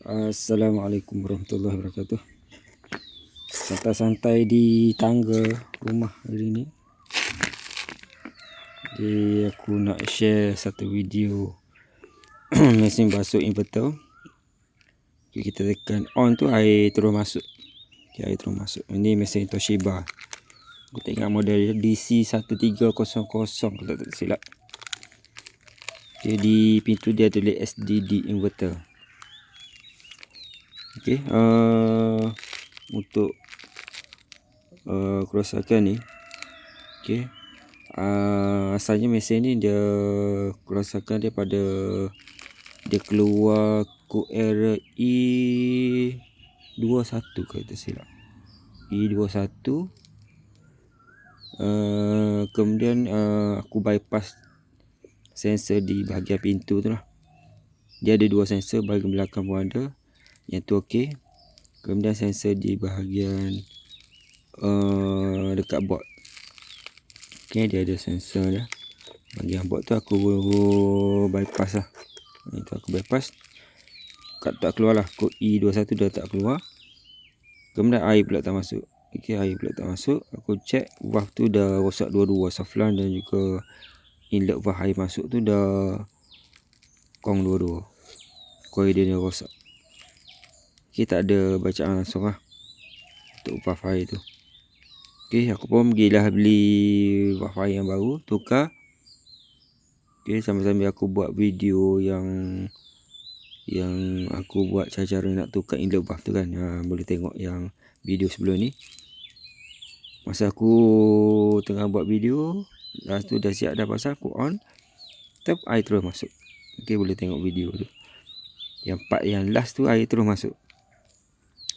Assalamualaikum warahmatullahi wabarakatuh. Santai-santai di tangga rumah hari ni. Jadi aku nak share satu video mesin basuh inverter. Kita tekan on tu, air terus masuk. Air terus masuk. Ini mesin Toshiba. Aku tengok model DC1300 kalau tak silap. Jadi pintu dia tulis SDD inverter. Okey, untuk kerosakan ni, okey, asalnya mesin ni dia kerosakan dia pada dia keluar kod error E21 kalau tak silap. E21. Kemudian aku bypass sensor di bahagian pintu tu lah. Dia ada dua sensor, bahagian belakang pun ada. Yang tu okey. Kemudian sensor di bahagian dekat board. Okey, dia ada sensor dia. Bahagian board tu aku bypass lah. Itu aku bypass. Tak keluar lah. Kod E21 dah tak keluar. Kemudian air pula tak masuk. Okey, air pula tak masuk. Aku check valve tu dah rosak dua-dua. Saflan dan juga inlet valve air masuk tu dah kong dua-dua. Coil dia rosak. Okey, tak ada bacaan langsung lah untuk valve air tu. Okey, aku pun pergilah beli valve air yang baru, tukar. Okey, sambil-sambil aku buat video yang aku buat cara nak tukar inlet valve tu kan. Boleh tengok yang video sebelum ni. Masa aku tengah buat video, lepas tu dah siap dah pasang, aku on, tap, air terus masuk. Okey, boleh tengok video tu. Yang part yang last tu air terus masuk.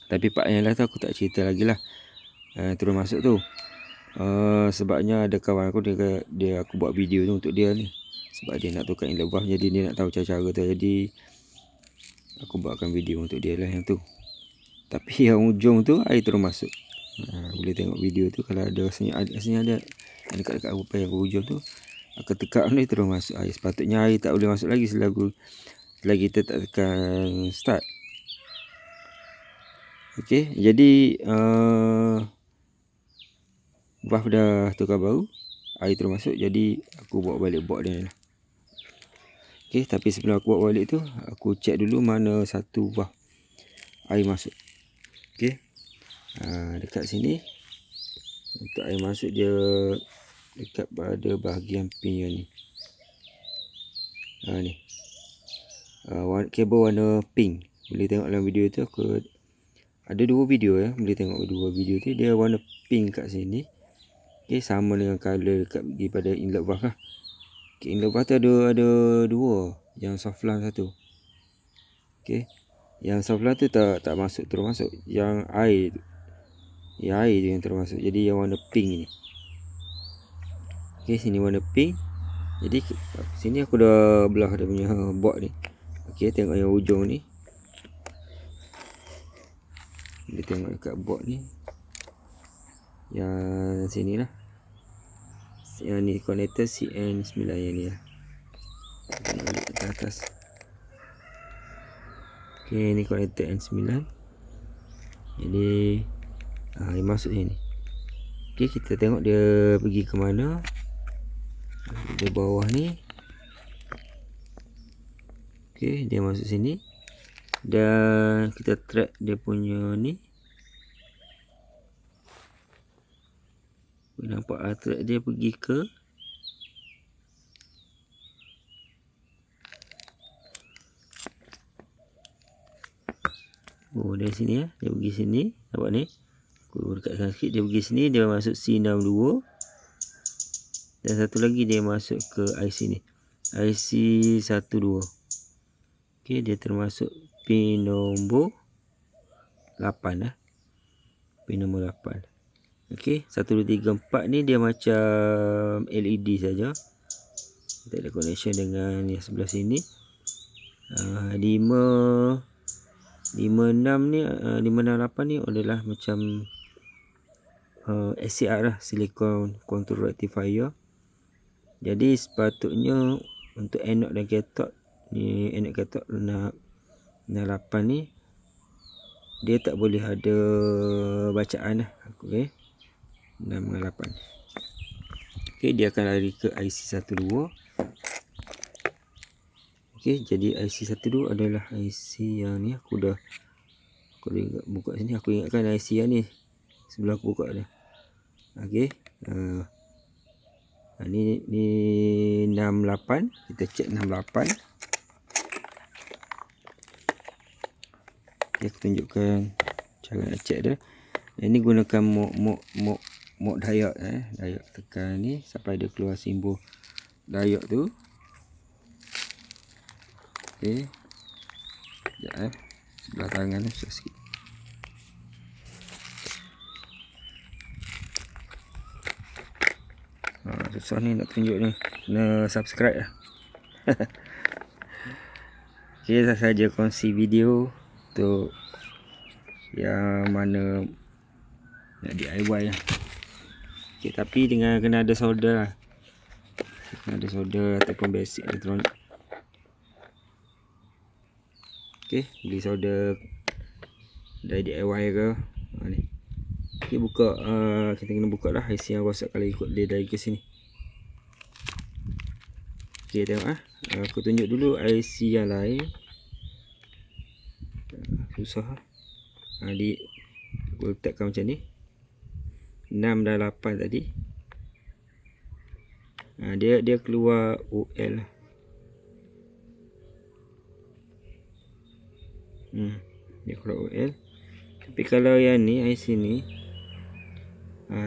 Tapi part yang last tu aku tak cerita lagi lah. Terus masuk tu. Sebabnya ada kawan aku, dia aku buat video tu untuk dia ni. Sebab dia nak tukar inlet valve, jadi dia nak tahu cara-cara tu. Jadi aku buatkan video untuk dia lah yang tu. Tapi yang ujung tu air terus masuk. Boleh tengok video tu. Kalau ada rasanya ada dekat apa yang ujung tu, aku tekan ni terus masuk air. Sepatutnya air tak boleh masuk lagi selagi kita tak tekan start. Okey, jadi valve dah tukar baru, air terus masuk. Jadi aku bawa balik board dia lah. Okey, tapi sebelum aku bawa balik tu, aku check dulu mana satu valve air masuk. Okey, dekat sini untuk air masuk dia dekat pada bahagian pin yang ni. Ni kabel warna pink. Boleh tengok dalam video tu, aku ada dua video ya. Boleh tengok dua video tu, dia warna pink kat sini. Okey, sama dengan color dekat pada inlet valve lah. Okay, inlet valve tu ada dua, yang soft line satu. Okey, yang soft line tu tak masuk, terus masuk. Yang air tu yang terus masuk. Jadi yang warna pink ni. Okey, sini warna pink. Jadi sini aku dah belah dia punya board ni. Okey, tengok yang ujung ni. Boleh tengok dekat board ni. Yang sini lah. Yang ni connector CN9 yang ni lah. Tengok balik ke atas. Okey, ni connector N9. Jadi dia masuk sini. Okey, kita tengok dia pergi ke mana. Di bawah ni. Okey, dia masuk sini. Dan kita track dia punya ni. Nampak track dia pergi ke dari sini ya. Dia pergi sini. Nampak ni. Aku dekatkan sikit. Dia pergi sini. Dia masuk C62. Dan satu lagi dia masuk ke IC ni. IC12. Okey, dia termasuk pin nombor 8 lah. Pin nombor 8. Okey, 1, 2, 3, 4 ni dia macam LED saja. Kita ada connection dengan yang sebelah sini. 5, 6 ni, 5, 6, 8 ni adalah macam SCR lah, silicon control rectifier. Jadi sepatutnya untuk anode dan cathode ni, anode cathode 8 ni dia tak boleh ada bacaan lah. Okey. 6/8. Okey, dia akan lari ke IC 12. Okey, jadi IC 12 adalah IC yang ni. Aku dah buka sini. Aku ingatkan IC yang ni sebelum aku buka dia. Okey. Ni 68. Kita cek 68. Okay, aku tunjukkan cara nak cek dia. Ini gunakan mod diode. Diode tekan ni sampai dia keluar simbol diode tu. Okey. Sekejap sebelah tangan ni susah sikit. Susah ni nak tunjuk ni. Kena subscribe lah. Okey, saya saja kongsi video untuk yang mana nak DIY lah. Okey, tapi dengan kena ada solder lah. Kena ada solder ataupun basic elektronik. Okey, beli solder dari DIY ke. Ni. Okey, buka. Kita kena buka lah IC yang rosak kalau ikut dia dari ke sini. Okey, tengok aku tunjuk dulu IC yang lain. Susah. Aku letakkan macam ni. 6 dan 8 tadi. Dia keluar OL. Dia keluar OL. Tapi kalau yang ni IC ni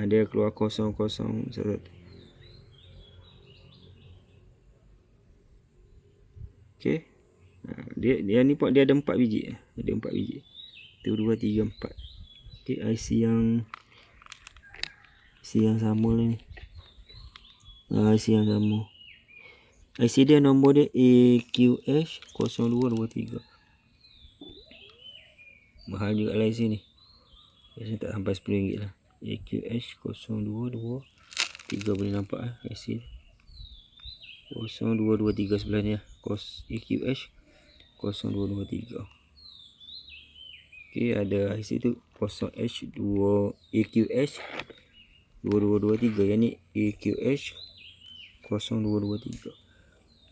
dia keluar 001. Okey. Dia ni pun dia ada 4 biji. Ada 4 biji. 1 2 3 4. Okey, IC yang sama lah ni. IC yang sama. IC dia nombor dia AQH0223. Mahal juga lah IC ni. Biasanya tak sampai RM10 lah. AQH0223 boleh nampak IC 0223 sebelah ni lah. AQH0223. Okey, ada IC tu 0H2 AQH2223. Yang ni AQH0223.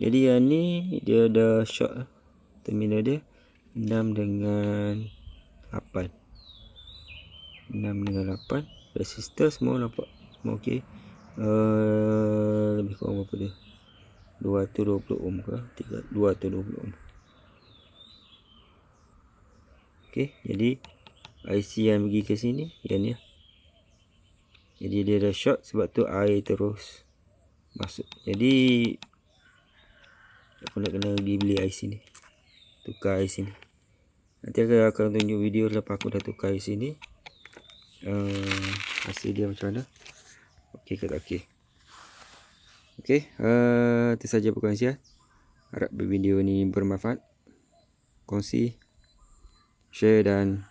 Jadi yang ni dia ada short terminal dia 6 dengan 8. 6 dengan 8. Resistor semua nampak. Semua okey. Lebih kurang berapa dia? 220 ohm ke? 220 ohm. Okey, jadi IC yang pergi ke sini yang ni. Jadi dia dah short sebab tu air terus masuk. Jadi aku nak kena pergi beli IC ni. Tukar IC ni. Nanti aku akan tunjuk video lepas aku dah tukar IC ni. Hasil dia macam mana. Okey ke tak okey. Okey, itu saja perkongsian. Harap video ni bermanfaat. Kongsi, share dan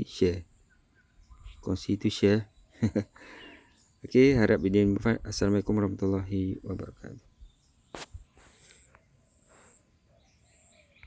share. Kongsi tu share. Okey, harap video ni bermanfaat. Assalamualaikum warahmatullahi wabarakatuh.